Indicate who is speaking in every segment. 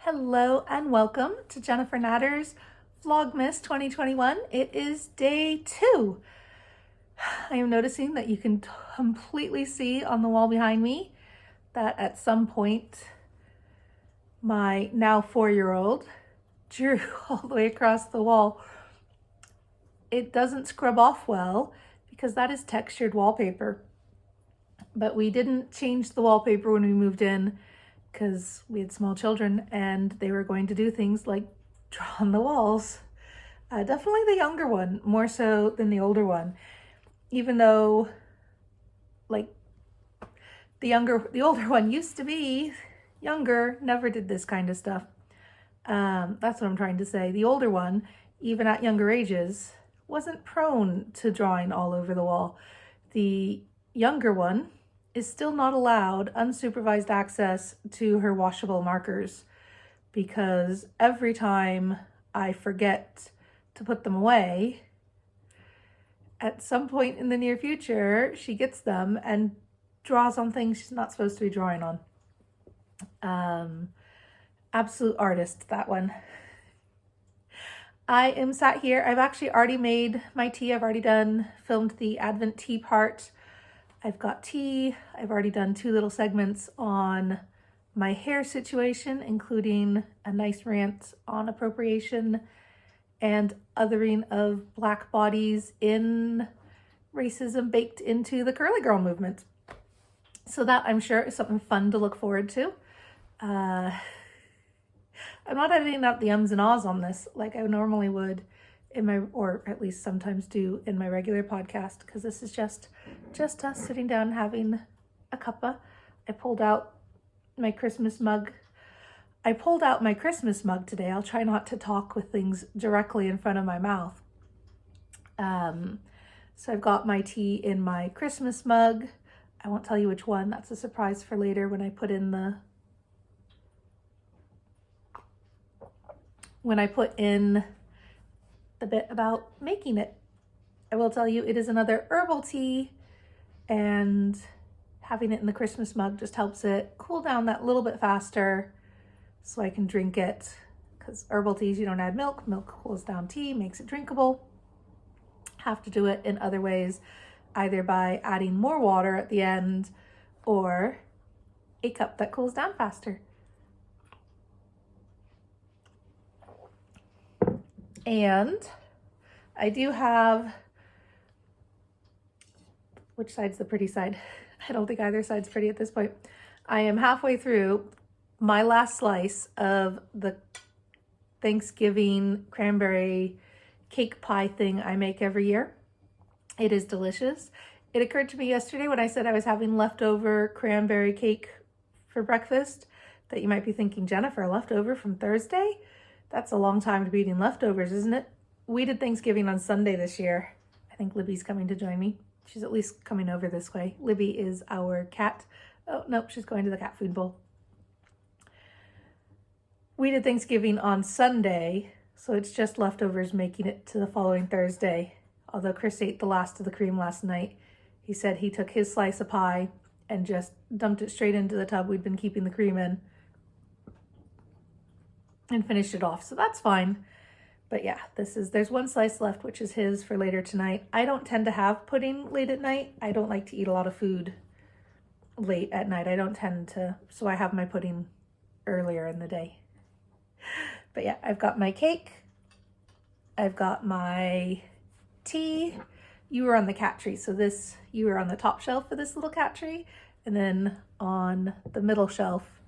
Speaker 1: Hello and welcome to Jennifer Knatters Vlogmas 2021. It is day 2. I am noticing that you can completely see on the wall behind me that at some point my now 4-year-old drew all the way across the wall. It doesn't scrub off well because that is textured wallpaper, but we didn't change the wallpaper when we moved in because we had small children and they were going to do things like draw on the walls. Definitely the younger one, more so than the older one. Even though, like, the older one used to be younger, never did this kind of stuff. That's what I'm trying to say. The older one, even at younger ages, wasn't prone to drawing all over the wall. The younger one is still not allowed unsupervised access to her washable markers because every time I forget to put them away, at some point in the near future, she gets them and draws on things she's not supposed to be drawing on. Absolute artist, that one. I am sat here. I've actually already made my tea. I've already filmed the Advent tea part. I've got tea. I've already done 2 little segments on my hair situation, including a nice rant on appropriation and othering of Black bodies in racism baked into the curly girl movement. So that, I'm sure, is something fun to look forward to. I'm not editing out the ums and ahs on this like I normally would in my, or at least sometimes do in my regular podcast, because this is just us sitting down having a cuppa. I pulled out my Christmas mug today. I'll try not to talk with things directly in front of my mouth. So I've got my tea in my Christmas mug. I won't tell you which one. That's a surprise for later when I put in the bit about making it. I will tell you it is another herbal tea, and having it in the Christmas mug just helps it cool down that little bit faster so I can drink it, because herbal teas, you don't add milk. Milk cools down tea, makes it drinkable. Have to do it in other ways, either by adding more water at the end or a cup that cools down faster. And I do have, which side's the pretty side? I don't think either side's pretty at this point. I am halfway through my last slice of the Thanksgiving cranberry cake pie thing I make every year. It is delicious. It occurred to me yesterday when I said I was having leftover cranberry cake for breakfast that you might be thinking, Jennifer, leftover from Thursday? That's a long time to be eating leftovers, isn't it? We did Thanksgiving on Sunday this year. I think Libby's coming to join me. She's at least coming over this way. Libby is our cat. Oh, nope, she's going to the cat food bowl. We did Thanksgiving on Sunday, so it's just leftovers making it to the following Thursday. Although Chris ate the last of the cream last night. He said he took his slice of pie and just dumped it straight into the tub we'd been keeping the cream in and finished it off, so that's fine. But yeah, there's 1 slice left, which is his for later tonight. I don't tend to have pudding late at night. I don't like to eat a lot of food late at night. I don't tend to, so I have my pudding earlier in the day. But yeah, I've got my cake. I've got my tea. You were on the cat tree, so you were on the top shelf for this little cat tree. And then on the middle shelf,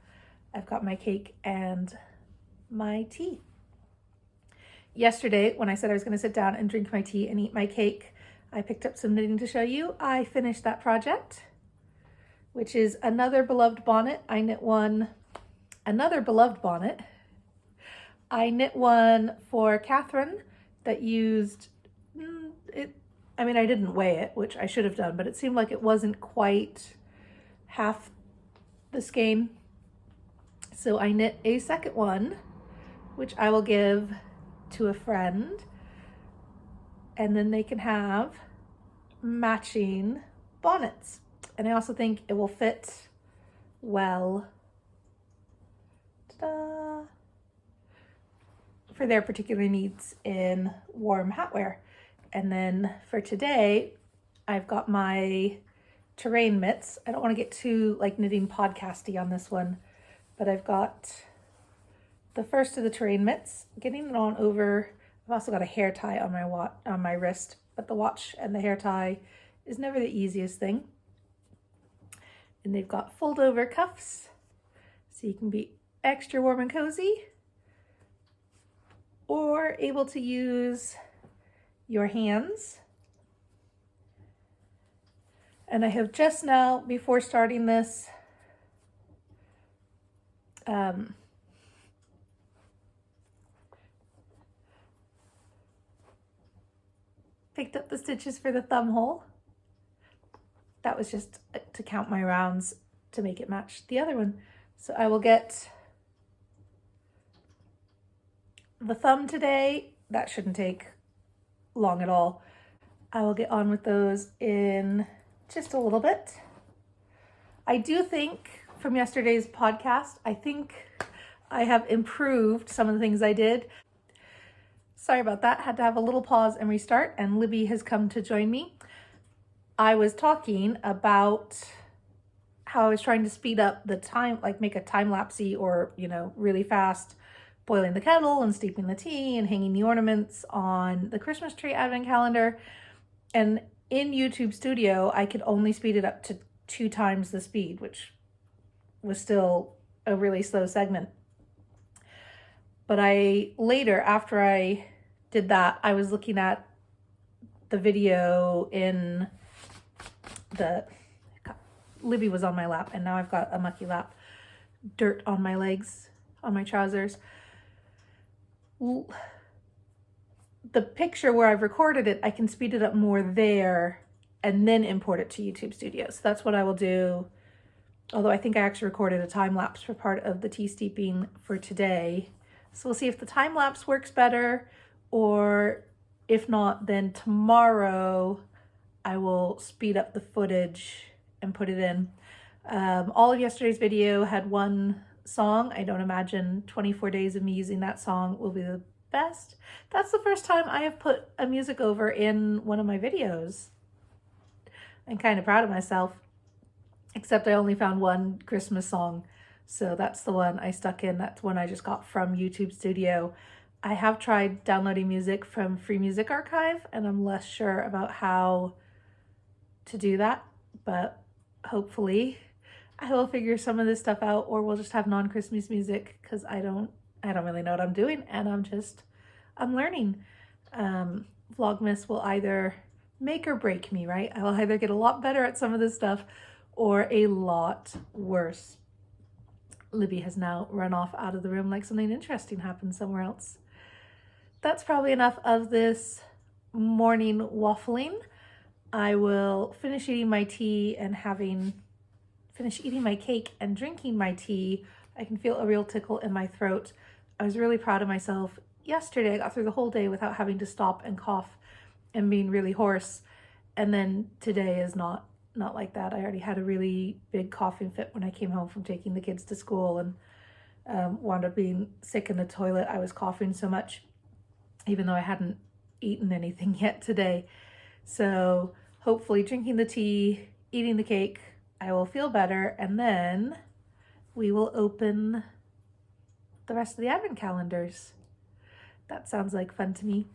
Speaker 1: I've got my cake and my tea. Yesterday, when I said I was going to sit down and drink my tea and eat my cake, I picked up some knitting to show you. I finished that project, which is another beloved bonnet. I knit one for Catherine that used it. I mean, I didn't weigh it, which I should have done, but it seemed like it wasn't quite half the skein. So I knit a second one, which I will give to a friend, and then they can have matching bonnets. And I also think it will fit well. Ta-da! for their particular needs in warm hatwear. And then for today, I've got my terrain mitts. I don't want to get too like knitting podcasty on this one, but I've got the first of the terrain mitts, getting it on over. I've also got a hair tie on my wrist, but the watch and the hair tie is never the easiest thing. And they've got fold over cuffs, so you can be extra warm and cozy, or able to use your hands. And I have just now, before starting this, picked up the stitches for the thumb hole. That was just to count my rounds to make it match the other one. So I will get the thumb today. That shouldn't take long at all. I will get on with those in just a little bit. I do think from yesterday's podcast, I think I have improved some of the things I did. Sorry about that. Had to have a little pause and restart, and Libby has come to join me. I was talking about how I was trying to speed up the time, like make a time-lapsey or, really fast, boiling the kettle and steeping the tea and hanging the ornaments on the Christmas tree advent calendar. And in YouTube Studio, I could only speed it up to 2 times the speed, which was still a really slow segment. But later, after I did that, I was looking at the video in Libby was on my lap, and now I've got a mucky lap, dirt on my legs, on my trousers. The picture where I've recorded it, I can speed it up more there and then import it to YouTube Studio. So that's what I will do. Although I think I actually recorded a time lapse for part of the tea steeping for today. So we'll see if the time lapse works better, or if not, then tomorrow I will speed up the footage and put it in. All of yesterday's video had one song. I don't imagine 24 days of me using that song will be the best. That's the first time I have put a music over in one of my videos. I'm kind of proud of myself, except I only found one Christmas song. So that's the one I stuck in. That's one I just got from YouTube Studio. I have tried downloading music from Free Music Archive, and I'm less sure about how to do that, but hopefully I will figure some of this stuff out, or we'll just have non-Christmas music, because I don't really know what I'm doing, and I'm learning. Vlogmas will either make or break me, right? I will either get a lot better at some of this stuff or a lot worse. Libby has now run off out of the room like something interesting happened somewhere else. That's probably enough of this morning waffling. I will finish eating my tea and finish eating my cake and drinking my tea. I can feel a real tickle in my throat. I was really proud of myself. Yesterday, I got through the whole day without having to stop and cough and being really hoarse. And then today is not like that. I already had a really big coughing fit when I came home from taking the kids to school, and wound up being sick in the toilet. I was coughing so much, even though I hadn't eaten anything yet today. So hopefully drinking the tea, eating the cake, I will feel better, and then we will open the rest of the advent calendars. That sounds like fun to me.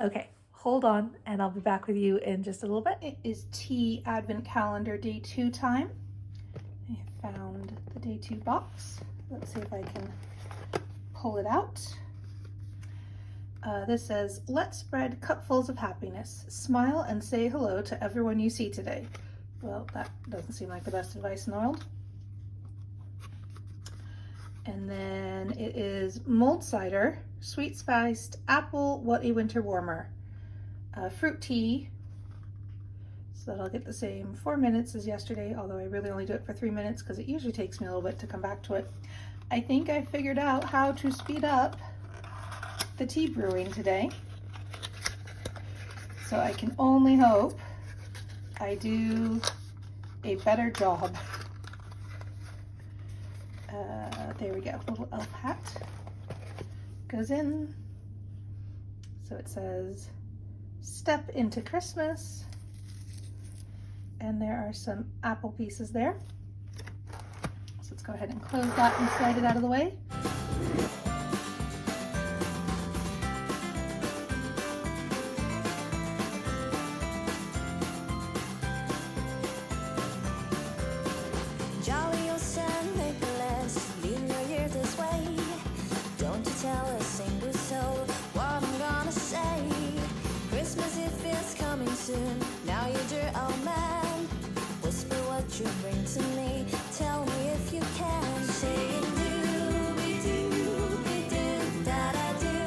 Speaker 1: Okay, hold on, and I'll be back with you in just a little bit. It is tea advent calendar day 2 time. I found the day 2 box. Let's see if I can pull it out. This says, let's spread cupfuls of happiness. Smile and say hello to everyone you see today. Well, that doesn't seem like the best advice in the world. And then it is mulled cider, sweet spiced apple, what a winter warmer. Fruit tea, so that I'll get the same 4 minutes as yesterday, although I really only do it for 3 minutes because it usually takes me a little bit to come back to it. I think I figured out how to speed up the tea brewing today, so I can only hope I do a better job. There we go, little elf hat. goes in. So it says, "Step into Christmas." And there are some apple pieces there. So let's go ahead and close that and slide it out of the way.
Speaker 2: Jolly old Saint Nicholas, lead your year this way. Don't you tell a single soul what I'm gonna say. Christmas Eve is coming soon, now you dear old man. Whisper what you bring to me, tell me if you can. Saying doo-be-doo-be-doo, da-da-doo,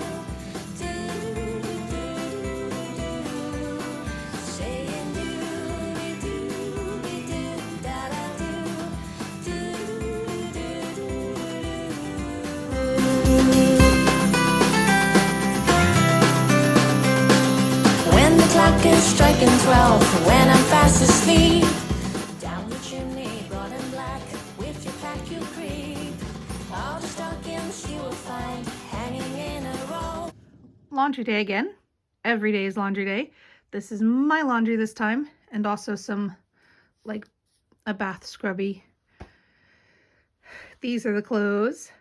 Speaker 2: doo-doo-doo-doo-doo. Saying doo-be-doo-be-doo, da-da-doo, doo-doo-doo-doo. When the clock is striking 12, when I'm fast asleep, down the chimney, broad and black, with your pack you creep. All the stockings you will find hanging in a row.
Speaker 1: Laundry day again. Every day is laundry day. This is my laundry this time, and also some, like, a bath scrubby. These are the clothes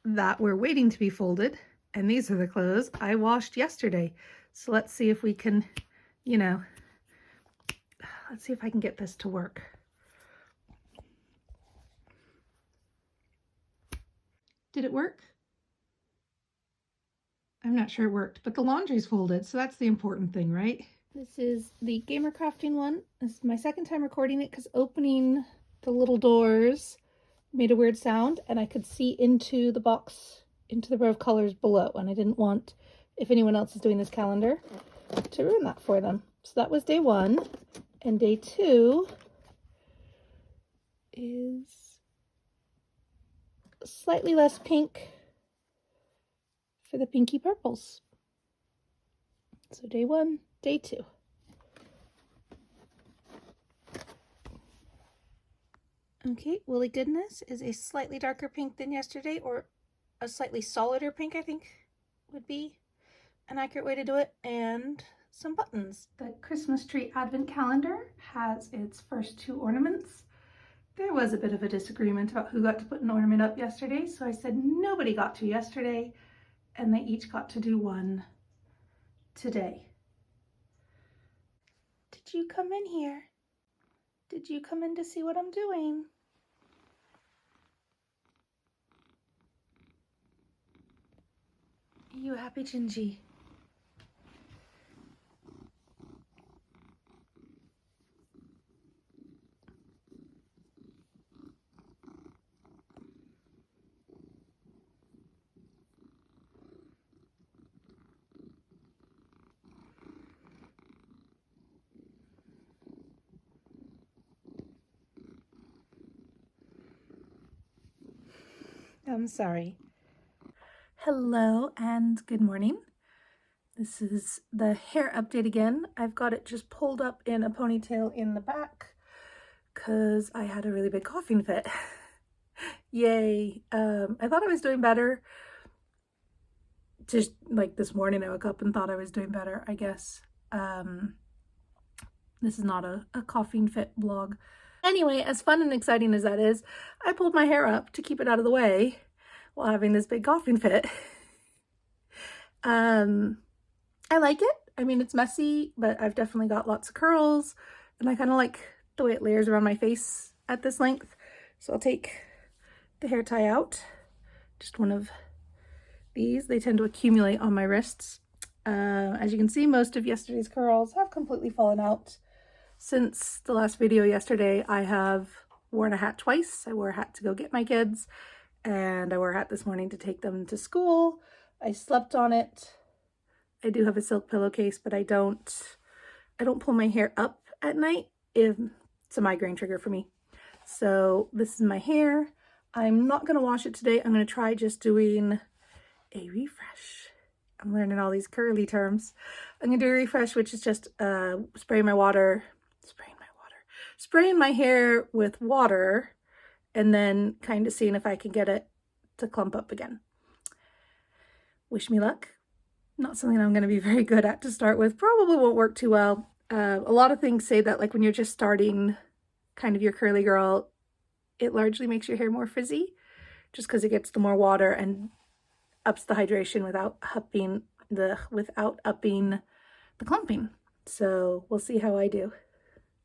Speaker 1: that were waiting to be folded, and these are the clothes I washed yesterday. So let's see if we can, you know, let's see if I can get this to work. Did it work? I'm not sure it worked, but the laundry's folded, so that's the important thing, right? This is the Gamer Crafting one. This is my second time recording it because opening the little doors made a weird sound, and I could see into the box, into the row of colors below, and I didn't want, if anyone else is doing this calendar, to ruin that for them. So that was day 1, and day 2 is slightly less pink for the pinky purples. So day 1, day 2. Okay, Woolly Goodness is a slightly darker pink than yesterday, or a slightly solider pink, I think would be an accurate way to do it, and some buttons. The Christmas tree advent calendar has its first 2 ornaments. There was a bit of a disagreement about who got to put an ornament up yesterday, so I said nobody got to yesterday, and they each got to do one today. Did you come in here? Did you come in to see what I'm doing? Are you happy, Gingy? I'm sorry. Hello and good morning. This is the hair update again. I've got it just pulled up in a ponytail in the back because I had a really big coughing fit. Yay. I thought I was doing better. Just like this morning I woke up and thought I was doing better, I guess. This is not a coughing fit vlog. Anyway, as fun and exciting as that is, I pulled my hair up to keep it out of the way while having this big coughing fit. I like it. I mean, it's messy, but I've definitely got lots of curls, and I kind of like the way it layers around my face at this length. So I'll take the hair tie out, just one of these. They tend to accumulate on my wrists. As you can see, most of yesterday's curls have completely fallen out. Since the last video yesterday, I have worn a hat twice. I wore a hat to go get my kids, and I wore a hat this morning to take them to school. I slept on it. I do have a silk pillowcase, but I don't pull my hair up at night if it's a migraine trigger for me. So this is my hair. I'm not going to wash it today. I'm going to try just doing a refresh. I'm learning all these curly terms. I'm going to do a refresh, which is just spraying my hair with water, and then kind of seeing if I can get it to clump up again. wish me luck. Not something I'm going to be very good at to start with. Probably won't work too well. A lot of things say that like when you're just starting kind of your curly girl, it largely makes your hair more frizzy just because it gets the more water and ups the hydration without upping the clumping. So we'll see how I do.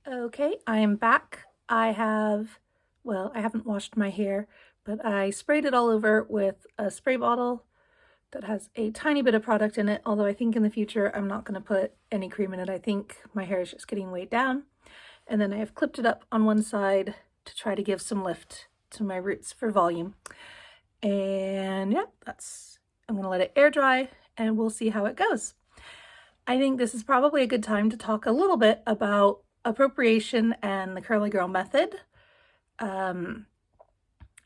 Speaker 1: Okay, I am back. I haven't washed my hair, but I sprayed it all over with a spray bottle that has a tiny bit of product in it, although I think in the future I'm not going to put any cream in it. I think my hair is just getting weighed down. And then I have clipped it up on one side to try to give some lift to my roots for volume. And yeah, I'm going to let it air dry and we'll see how it goes. I think this is probably a good time to talk a little bit about appropriation and the curly girl method.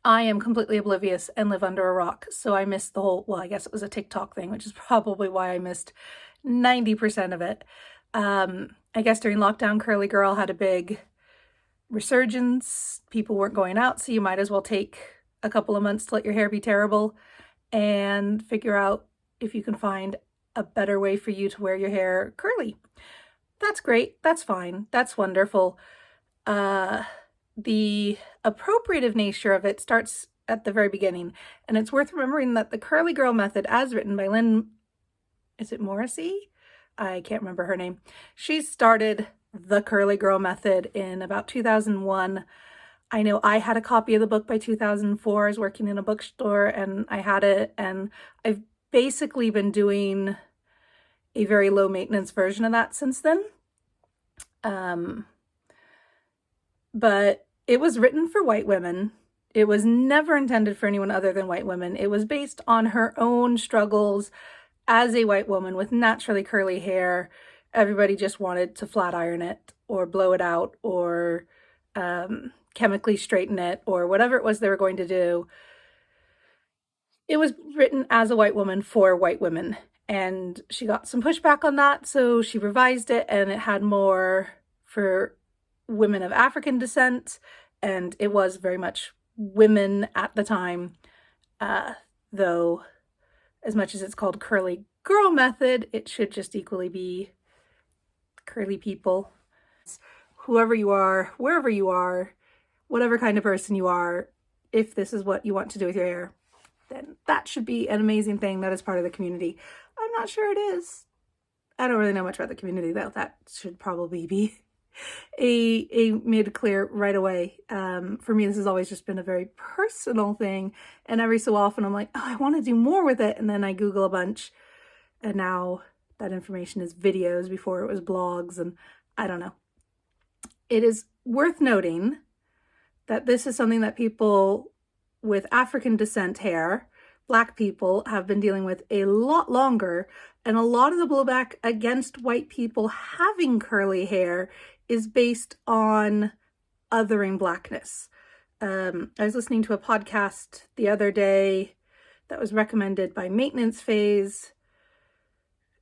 Speaker 1: I am completely oblivious and live under a rock, so I missed the whole, well, I guess it was a TikTok thing, which is probably why I missed 90% of it. I guess during lockdown, curly girl had a big resurgence. People weren't going out, so you might as well take a couple of months to let your hair be terrible and figure out if you can find a better way for you to wear your hair curly. That's great. That's fine. That's wonderful. The appropriative nature of it starts at the very beginning, and it's worth remembering that the curly girl method, as written by is it Morrissey? I can't remember her name. She started the curly girl method in about 2001. I know I had a copy of the book by 2004. I was working in a bookstore and I had it, and I've basically been doing a very low maintenance version of that since then. But it was written for white women. It was never intended for anyone other than white women. It was based on her own struggles as a white woman with naturally curly hair. Everybody just wanted to flat iron it or blow it out or chemically straighten it or whatever it was they were going to do. It was written as a white woman for white women, and she got some pushback on that, so she revised it and it had more for women of African descent, and it was very much women at the time, though as much as it's called curly girl method, it should just equally be curly people. Whoever you are, wherever you are, whatever kind of person you are, if this is what you want to do with your hair, then that should be an amazing thing that is part of the community. I'm not sure it is. I don't really know much about the community though. That should probably be made clear right away. For me, this has always just been a very personal thing, and every so often I'm like, oh, I want to do more with it, and then I Google a bunch, and now that information is videos. Before it was blogs, and I don't know. It is worth noting that this is something that people with African descent hair, Black people, have been dealing with a lot longer, and a lot of the blowback against white people having curly hair is based on othering Blackness. I was listening to a podcast the other day that was recommended by Maintenance Phase.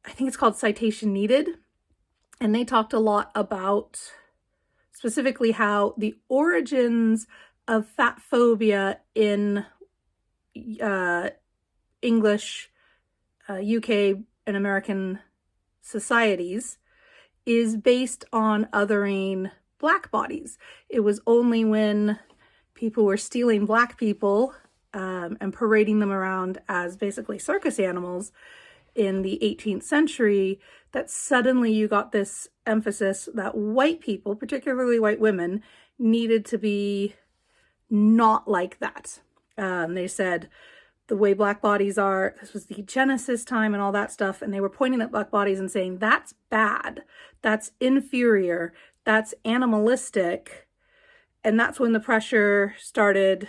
Speaker 1: I think it's called Citation Needed. And they talked a lot about specifically how the origins of fat phobia in English, UK, and American societies is based on othering Black bodies. It was only when people were stealing Black people and parading them around as basically circus animals in the 18th century that suddenly you got this emphasis that white people, particularly white women, needed to be not like that. They said the way Black bodies are, this was the Genesis time and all that stuff, and they were pointing at Black bodies and saying, that's bad, that's inferior, that's animalistic. And that's when the pressure started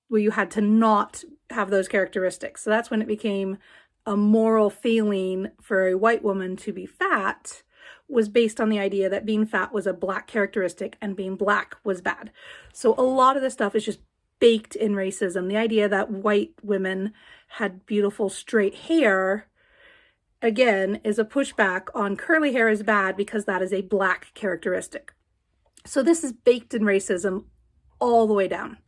Speaker 1: where you had to not have those characteristics. So that's when it became a moral failing for a white woman to be fat, was based on the idea that being fat was a Black characteristic and being Black was bad. So a lot of this stuff is just baked in racism. The idea that white women had beautiful straight hair, again, is a pushback on curly hair is bad because that is a Black characteristic. So this is baked in racism all the way down.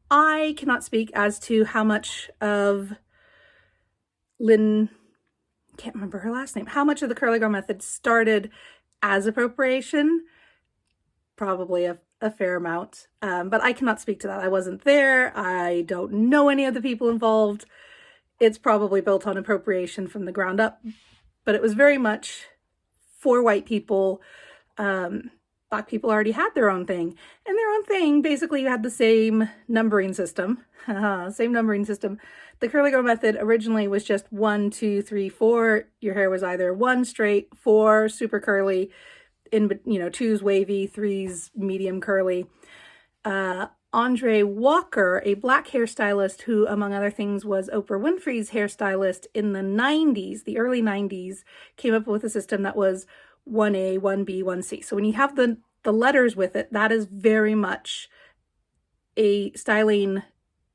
Speaker 1: I cannot speak as to how much of Lynn, can't remember her last name, how much of the curly girl method started as appropriation. Probably a fair amount, but I cannot speak to that. I wasn't there. I don't know any of the people involved. It's probably built on appropriation from the ground up, but it was very much for white people. Black people already had their own thing, and their own thing basically had the same numbering system. Same numbering system. The curly girl method originally was just 1, 2, 3, 4. Your hair was either 1 straight, 4 super curly, in 2's wavy, 3's medium curly. Andre Walker, a black hairstylist who, among other things, was Oprah Winfrey's hairstylist in the 90s, the early 90s, came up with a system that was 1A, 1B, 1C. So when you have the letters with it, that is very much a styling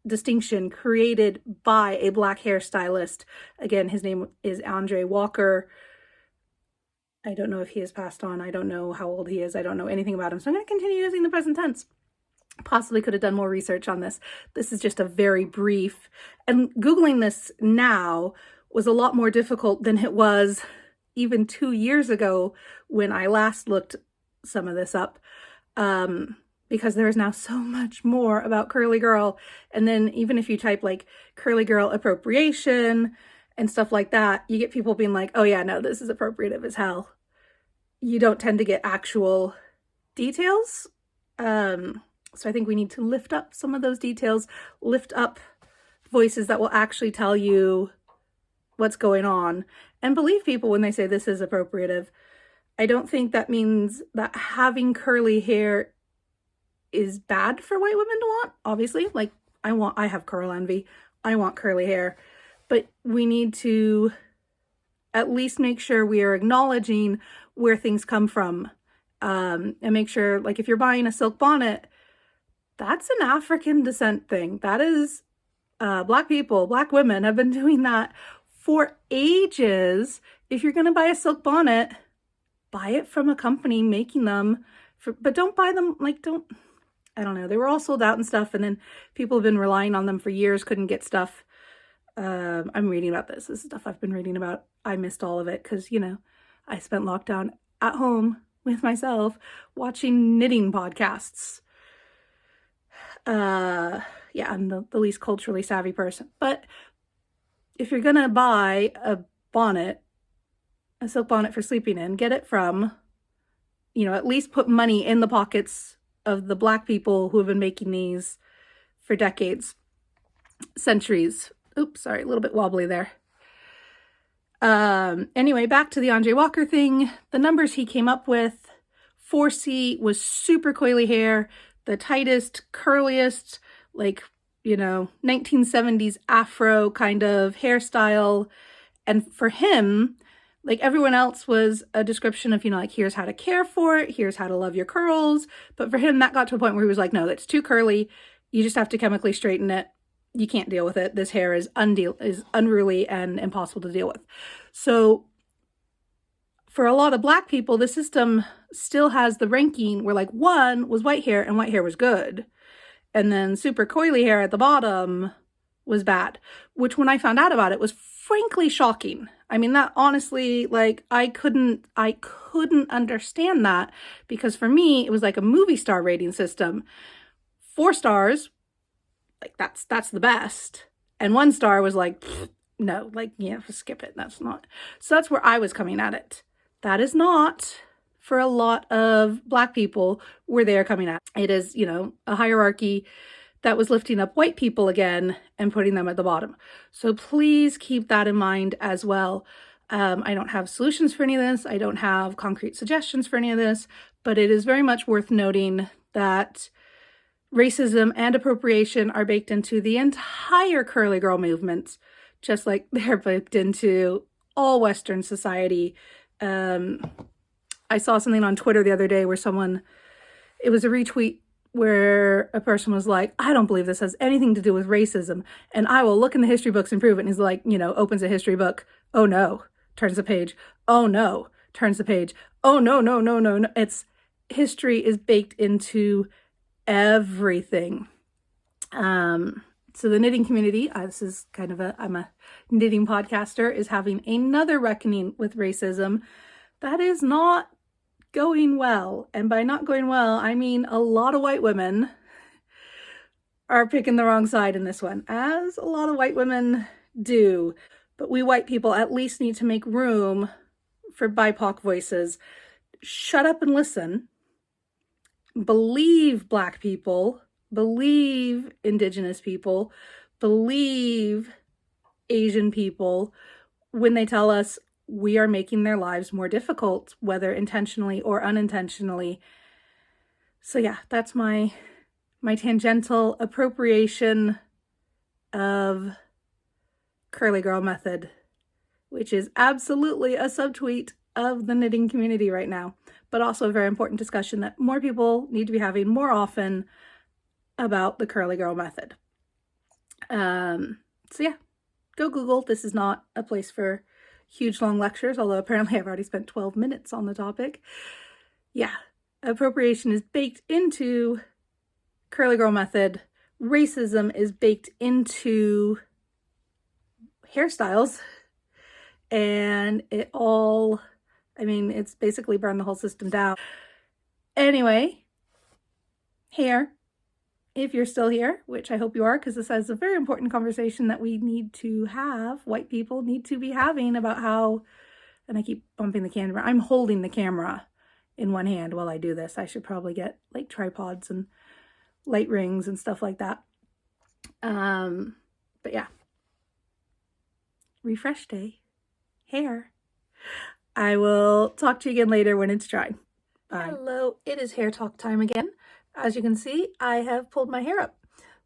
Speaker 1: distinction created by a black hairstylist. Again, his name is Andre Walker. I don't know if he has passed on. I don't know how old he is. I don't know anything about him. So I'm going to continue using the present tense. Possibly could have done more research on this. This is just a very brief, and Googling this now was a lot more difficult than it was even 2 years ago when I last looked some of this up, because there is now so much more about curly girl. And then even if you type like curly girl appropriation and stuff like that, you get people being like, oh yeah, no, this is appropriative as hell. You don't tend to get actual details. So I think we need to lift up some of those details, lift up voices that will actually tell you what's going on, and believe people when they say this is appropriative. I don't think that means that having curly hair is bad for white women to want. Obviously, like I have curl envy. I want curly hair, but we need to at least make sure we are acknowledging where things come from, and make sure, like, if you're buying a silk bonnet, that's an African descent thing. That is, black people, black women have been doing that for ages. If you're going to buy a silk bonnet, buy it from a company making them, but don't buy them, like, I don't know. They were all sold out and stuff, and then people have been relying on them for years, couldn't get stuff. I'm reading about this. This is stuff I've been reading about. I missed all of it because, I spent lockdown at home with myself watching knitting podcasts. Yeah, I'm the least culturally savvy person. But if you're gonna buy a bonnet, a silk bonnet for sleeping in, get it from, at least put money in the pockets of the black people who have been making these for decades, centuries. Oops, sorry, a little bit wobbly there. Anyway, back to the Andre Walker thing. The numbers he came up with, 4C was super coily hair, the tightest, curliest, like, 1970s Afro kind of hairstyle. And for him, like everyone else was a description of, like, here's how to care for it, here's how to love your curls. But for him, that got to a point where he was like, no, that's too curly. You just have to chemically straighten it. You can't deal with it. This hair is unruly and impossible to deal with. So for a lot of black people, the system still has the ranking where, like, 1 was white hair, and white hair was good. And then super coily hair at the bottom was bad, which when I found out about it was frankly shocking. I mean, that honestly, like, I couldn't understand that, because for me, it was like a movie star rating system. 4 stars, like, that's the best. And 1 star was like, no, like, skip it. That's not. So that's where I was coming at it. That is not for a lot of black people where they are coming at. It is, a hierarchy that was lifting up white people again and putting them at the bottom. So please keep that in mind as well. I don't have solutions for any of this. I don't have concrete suggestions for any of this, but it is very much worth noting that racism and appropriation are baked into the entire curly girl movement, just like they're baked into all Western society. I saw something on Twitter the other day where it was a retweet where a person was like, I don't believe this has anything to do with racism, and I will look in the history books and prove it. And he's like, opens a history book. Oh no, turns the page. Oh no, turns the page. Oh no, no, no, no, no. History is baked into everything. So the knitting community, this is kind of I'm a knitting podcaster, is having another reckoning with racism that is not going well. And by not going well, I mean a lot of white women are picking the wrong side in this one, as a lot of white women do. But we white people at least need to make room for BIPOC voices. Shut up and listen. Believe Black people. Believe Indigenous people. Believe Asian people when they tell us we are making their lives more difficult, whether intentionally or unintentionally. So yeah, that's my tangential appropriation of curly girl method, which is absolutely a subtweet of the knitting community right now, but also a very important discussion that more people need to be having more often about the curly girl method. So yeah, go Google. This is not a place for huge long lectures, although apparently I've already spent 12 minutes on the topic. Yeah, appropriation is baked into curly girl method. Racism is baked into hairstyles, and it all, I mean, it's basically burned the whole system down. Anyway, hair, if you're still here, which I hope you are, because this is a very important conversation that we need to have, white people need to be having about how, and I keep bumping the camera, I'm holding the camera in one hand while I do this. I should probably get like tripods and light rings and stuff like that. But yeah, refresh day, hair. I will talk to you again later when it's dry. Bye. Hello, it is hair talk time again. As you can see, I have pulled my hair up.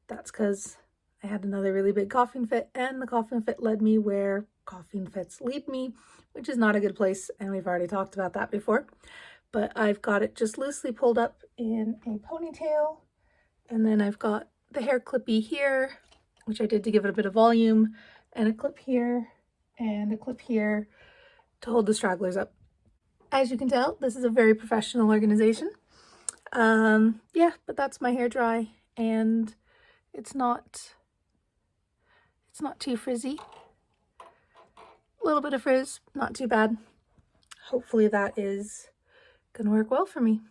Speaker 1: That's because I had another really big coughing fit, and the coughing fit led me where coughing fits lead me, which is not a good place, and we've already talked about that before. But I've got it just loosely pulled up in a ponytail, and then I've got the hair clippy here, which I did to give it a bit of volume, and a clip here, and a clip here to hold the stragglers up. As you can tell, this is a very professional organization. Yeah, but that's my hair dry, and it's not too frizzy. A little bit of frizz, not too bad. Hopefully that is gonna work well for me.